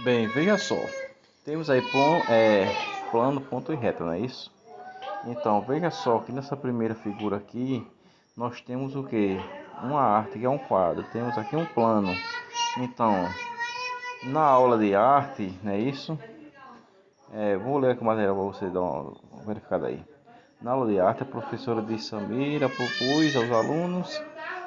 Bem, veja só. Temos aí plano, ponto e reta, não é isso? Então, veja só que nessa primeira figura aqui, nós temos o que? Uma arte, que é um quadro. Temos aqui um plano. Então, na aula de arte, não é isso? Vou ler aqui o material para você dar uma verificada aí. Na aula de arte, a professora de Samira propôs aos alunos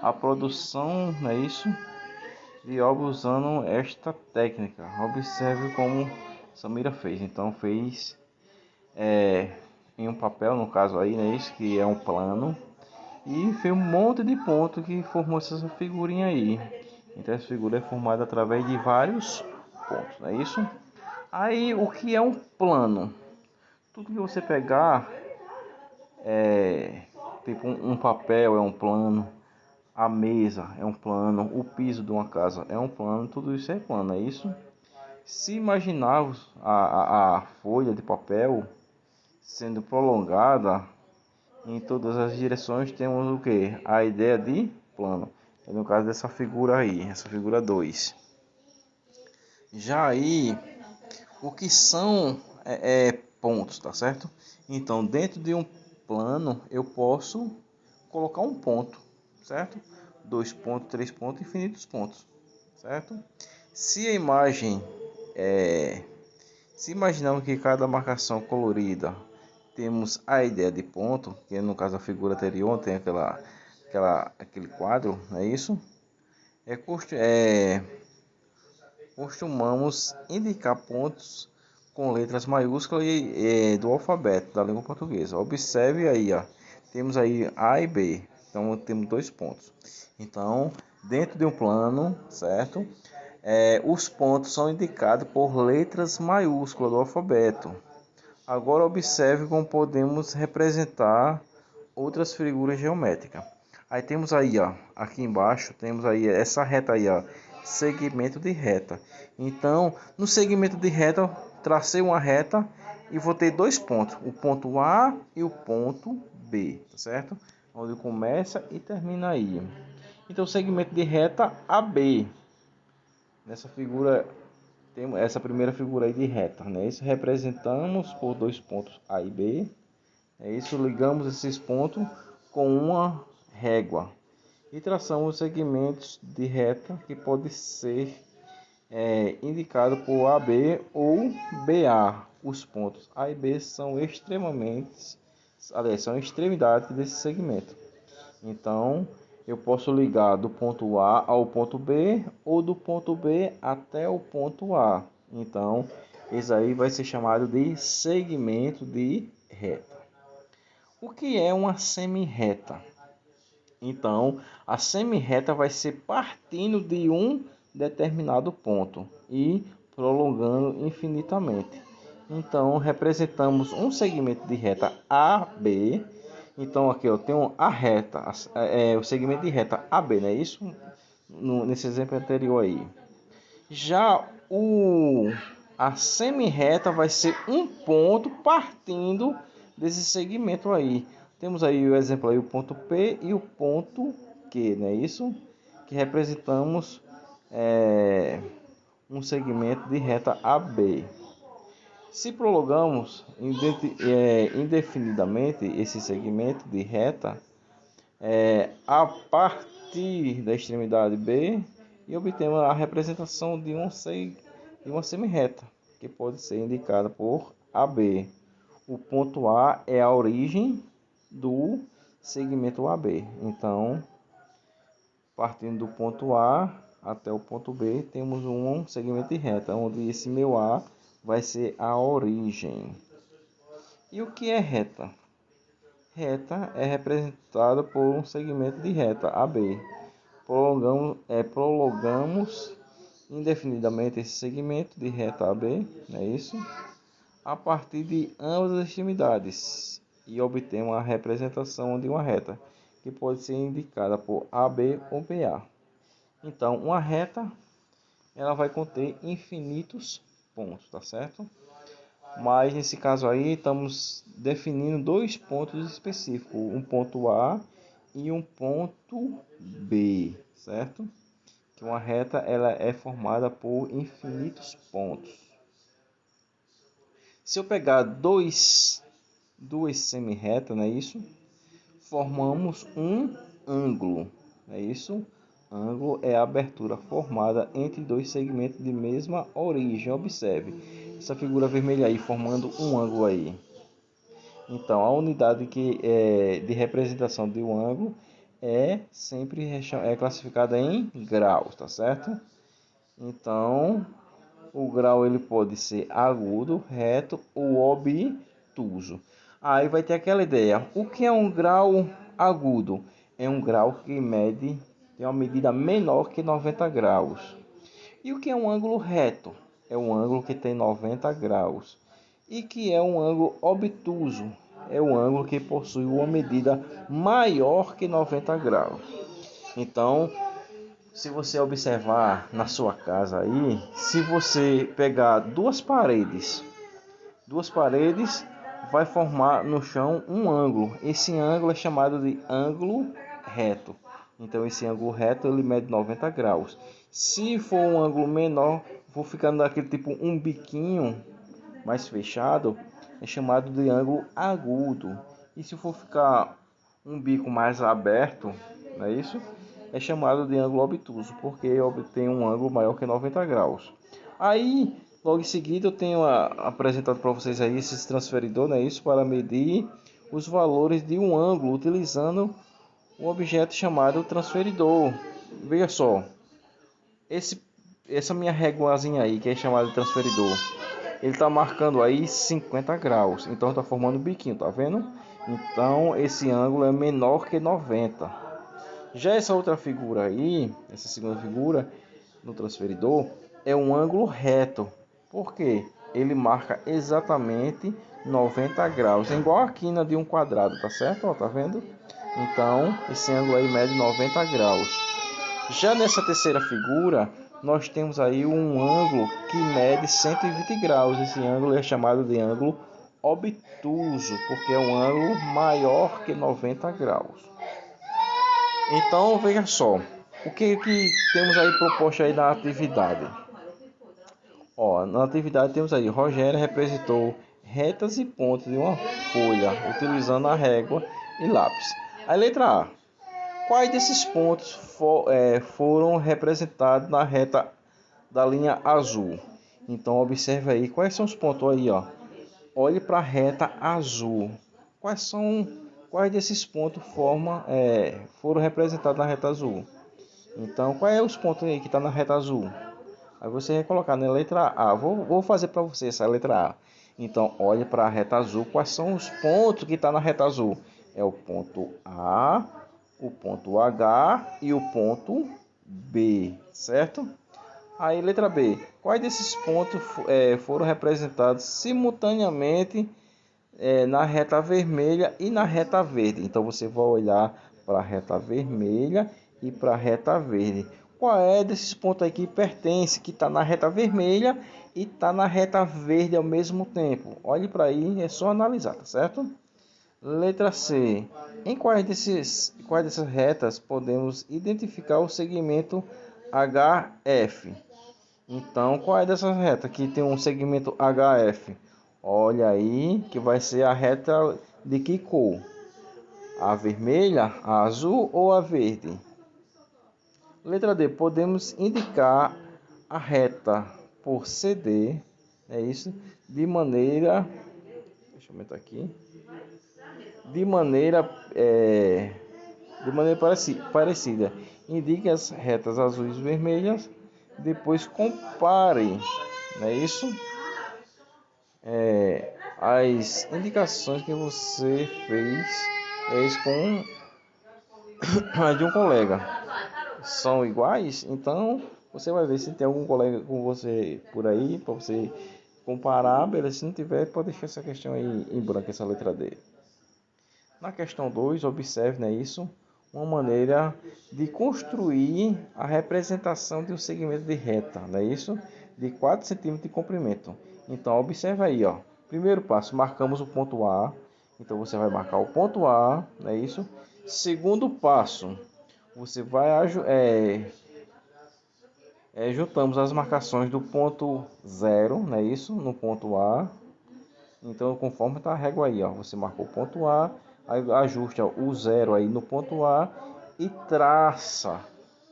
a produção, não é isso? De obras usando esta técnica. Observe como Samira fez. Então fez é, em um papel, no caso aí, né, isso que é um plano, e fez um monte de ponto que formou essa figurinha aí. Então essa figura é formada através de vários pontos, não é isso? Aí o que é um plano? Tudo que você pegar é tipo um papel é um plano, a mesa é um plano, o piso de uma casa é um plano, tudo isso é plano, é isso? Se imaginarmos a folha de papel sendo prolongada em todas as direções, temos o que? A ideia de plano. No caso dessa figura aí, essa figura 2. Já aí, o que são pontos, tá certo? Então, dentro de um plano, eu posso colocar um ponto, certo? 2 pontos, 3 pontos, infinitos pontos, certo? Se a imagem é Se imaginarmos que cada marcação colorida temos a ideia de ponto, que no caso a figura anterior tem aquele quadro, não é isso? Costumamos indicar pontos com letras maiúsculas do alfabeto da língua portuguesa. Observe aí, ó, temos aí A e B, então temos 2 pontos. Então, dentro de um plano, certo? Os pontos são indicados por letras maiúsculas do alfabeto. Agora observe como podemos representar outras figuras geométricas. Aí temos aí, ó, aqui embaixo, temos aí essa reta aí, ó, segmento de reta. Então, no segmento de reta, tracei uma reta e vou ter 2 pontos, o ponto A e o ponto B, tá certo? Onde começa e termina aí. Então, segmento de reta AB. Nessa figura temos essa primeira figura aí de reta, né? Isso representamos por 2 pontos A e B. É isso, ligamos esses pontos com uma régua e traçamos segmentos de reta que pode ser indicado por AB ou BA. Os pontos A e B são são extremidades desse segmento. Então, eu posso ligar do ponto A ao ponto B ou do ponto B até o ponto A. Então, isso aí vai ser chamado de segmento de reta. O que é uma semi-reta? Então, a semi-reta vai ser partindo de um determinado ponto e prolongando infinitamente. Então, representamos um segmento de reta AB. Então, aqui eu tenho a reta, o segmento de reta AB, não é isso? Nesse exemplo anterior aí. Já a semi-reta vai ser um ponto partindo desse segmento aí. Temos aí o exemplo aí, o ponto P e o ponto Q, não é isso? Que representamos um segmento de reta AB. Se prolongamos indefinidamente esse segmento de reta a partir da extremidade B e obtemos a representação de uma semi-reta, que pode ser indicada por AB. O ponto A é a origem do segmento AB. Então, partindo do ponto A até o ponto B, temos um segmento de reta, onde esse meu A vai ser a origem. E o que é reta? Reta é representada por um segmento de reta AB. Prolongamos indefinidamente esse segmento de reta AB, não é isso? A partir de ambas as extremidades e obtemos a representação de uma reta, que pode ser indicada por AB ou BA. Então, uma reta ela vai conter infinitos pontos, tá certo? Mas nesse caso aí estamos definindo 2 pontos específicos, um ponto A e um ponto B, certo? que uma reta ela é formada por infinitos pontos. Se eu pegar duas semi-retas, não é isso? Formamos um ângulo, não é isso? Ângulo é a abertura formada entre dois segmentos de mesma origem. Observe essa figura vermelha aí formando um ângulo aí. Então, a unidade de representação de um ângulo é sempre classificada em graus, tá certo? Então, o grau ele pode ser agudo, reto ou obtuso. Aí vai ter aquela ideia. O que é um grau agudo? É um grau que tem uma medida menor que 90 graus. E o que é um ângulo reto? É um ângulo que tem 90 graus. E que é um ângulo obtuso? É um ângulo que possui uma medida maior que 90 graus. Então, se você observar na sua casa aí, se você pegar duas paredes vai formar no chão um ângulo. Esse ângulo é chamado de ângulo reto. Então esse ângulo reto ele mede 90 graus. Se for um ângulo menor, vou ficando daquele tipo um biquinho mais fechado, é chamado de ângulo agudo. E se for ficar um bico mais aberto, não é isso? É chamado de ângulo obtuso, porque obtém um ângulo maior que 90 graus. Aí, logo em seguida, eu tenho apresentado para vocês aí esse transferidor, não é isso? Para medir os valores de um ângulo, utilizando um objeto chamado transferidor. Veja só, essa minha réguazinha aí, que é chamada de transferidor, ele está marcando aí 50 graus, então está formando um biquinho, tá vendo? Então esse ângulo é menor que 90. Já essa outra figura aí, essa segunda figura no transferidor, é um ângulo reto. Por quê? Ele marca exatamente 90 graus, é igual a quina de um quadrado, tá certo? Ó, tá vendo? Então esse ângulo aí mede 90 graus. Já nessa terceira figura, nós temos aí um ângulo que mede 120 graus. Esse ângulo é chamado de ângulo obtuso, porque é um ângulo maior que 90 graus. Então, veja só, o que temos aí proposto aí na atividade? Ó, na atividade temos aí, Rogério representou retas e pontos de uma folha, utilizando a régua e lápis. A letra A. Quais desses pontos foram representados na reta da linha azul? Então, observe aí, quais são os pontos aí, ó. Olhe para a reta azul. Quais desses pontos foram representados na reta azul? Então, quais são os pontos aí que está na reta azul? Aí você vai colocar na letra A. Vou fazer para você essa letra A. Então, olhe para a reta azul. Quais são os pontos que está na reta azul? É o ponto A, o ponto H e o ponto B, certo? Aí, letra B. Quais desses pontos foram representados simultaneamente na reta vermelha e na reta verde? Então, você vai olhar para a reta vermelha e para a reta verde. Qual é desses pontos aí que pertence, que está na reta vermelha e está na reta verde ao mesmo tempo? Olhe para aí, é só analisar, tá certo? Letra C. Em quais dessas retas podemos identificar o segmento HF? Então, qual é dessas retas que tem um segmento HF? Olha aí, que vai ser a reta de que cor? A vermelha, a azul ou a verde? Letra D. Podemos indicar a reta por CD, é isso, de maneira... Deixa eu aumentar aqui. De maneira parecida. Indique as retas azuis e vermelhas, depois compare, não é isso? As indicações que você fez com as de um colega são iguais, então você vai ver se tem algum colega com você por aí, para você comparar, beleza? Se não tiver, pode deixar essa questão aí em branco, essa letra D. Na questão 2, observe, né, isso, uma maneira de construir a representação de um segmento de reta, não é isso? De 4 centímetros de comprimento. Então, observe aí, ó. Primeiro passo, marcamos o ponto A. Então, você vai marcar o ponto A, não é isso? Segundo passo, você vai juntamos as marcações do ponto 0, não é isso? No ponto A. Então, conforme está a régua aí, ó, você marcou o ponto A, aí ajusta o 0 aí no ponto A e traça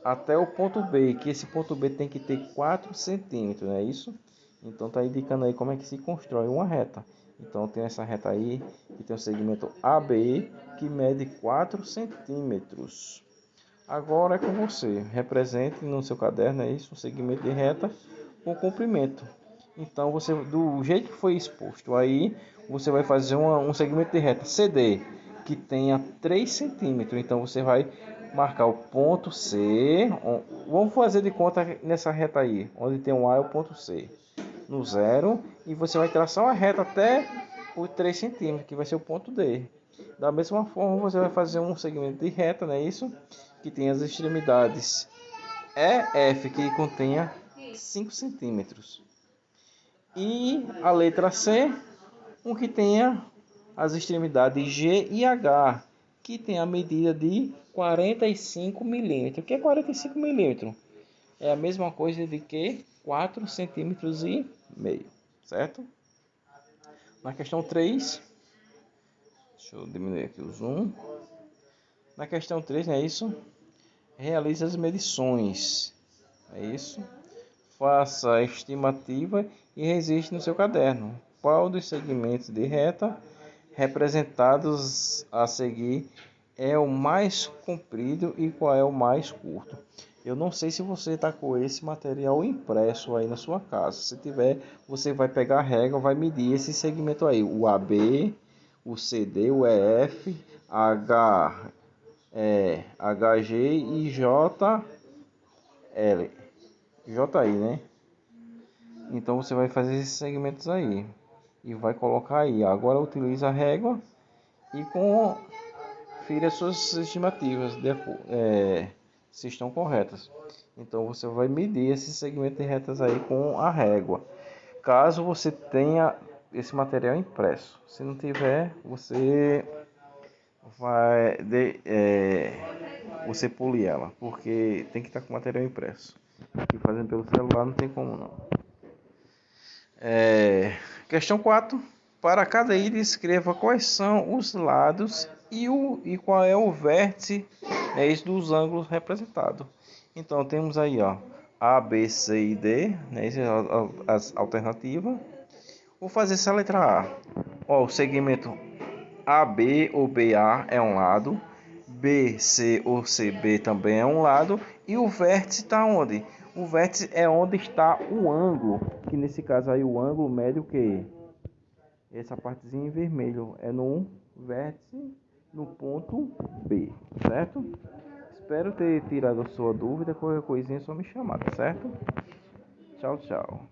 até o ponto B, que esse ponto B tem que ter 4 centímetros, não é isso? Então, está indicando aí como é que se constrói uma reta. Então, tem essa reta aí, que tem o segmento AB, que mede 4 centímetros. Agora é com você. Represente no seu caderno, é isso, um segmento de reta com comprimento. Então, você, do jeito que foi exposto aí, você vai fazer um segmento de reta CD que tenha 3 centímetros. Então, você vai marcar o ponto C. Vamos fazer de conta nessa reta aí, onde tem um A é o ponto C. No 0. E você vai traçar uma reta até os 3 centímetros, que vai ser o ponto D. Da mesma forma, você vai fazer um segmento de reta, não é isso? Que tem as extremidades EF, que contenha 5 centímetros. E a letra C, um que tenha as extremidades G e H, que tem a medida de 45 milímetros. O que é 45 milímetros? É a mesma coisa de que 4 centímetros e meio, certo? Na questão 3, deixa eu diminuir aqui o zoom. Na questão 3, não é isso? Realize as medições. É isso? Faça a estimativa e registre no seu caderno qual dos segmentos de reta representados a seguir é o mais comprido e qual é o mais curto. Eu não sei se você está com esse material impresso aí na sua casa. Se tiver, você vai pegar a régua, vai medir esse segmento aí, o AB, o CD, o EF, HG e JI, né? Então você vai fazer esses segmentos aí e vai colocar aí. Agora utiliza a régua e confira as suas estimativas se estão corretas. Então você vai medir esse segmento de retas aí com a régua. Caso você tenha esse material impresso, se não tiver, você vai você pule ela, porque tem que estar com o material impresso. Aqui fazendo pelo celular não tem como não. Questão 4. Para cada ilha, escreva quais são os lados e qual é o vértice dos ângulos representados. Então temos aí, ó, A, B, C e D, né, as alternativas. Vou fazer essa letra A. Ó, o segmento AB ou BA é um lado, BC ou CB também é um lado, e o vértice está onde? O vértice é onde está o ângulo, que nesse caso aí o ângulo mede o que? Essa partezinha em vermelho é no vértice no ponto B, certo? Espero ter tirado a sua dúvida, qualquer coisinha é só me chamar, tá certo? Tchau, tchau.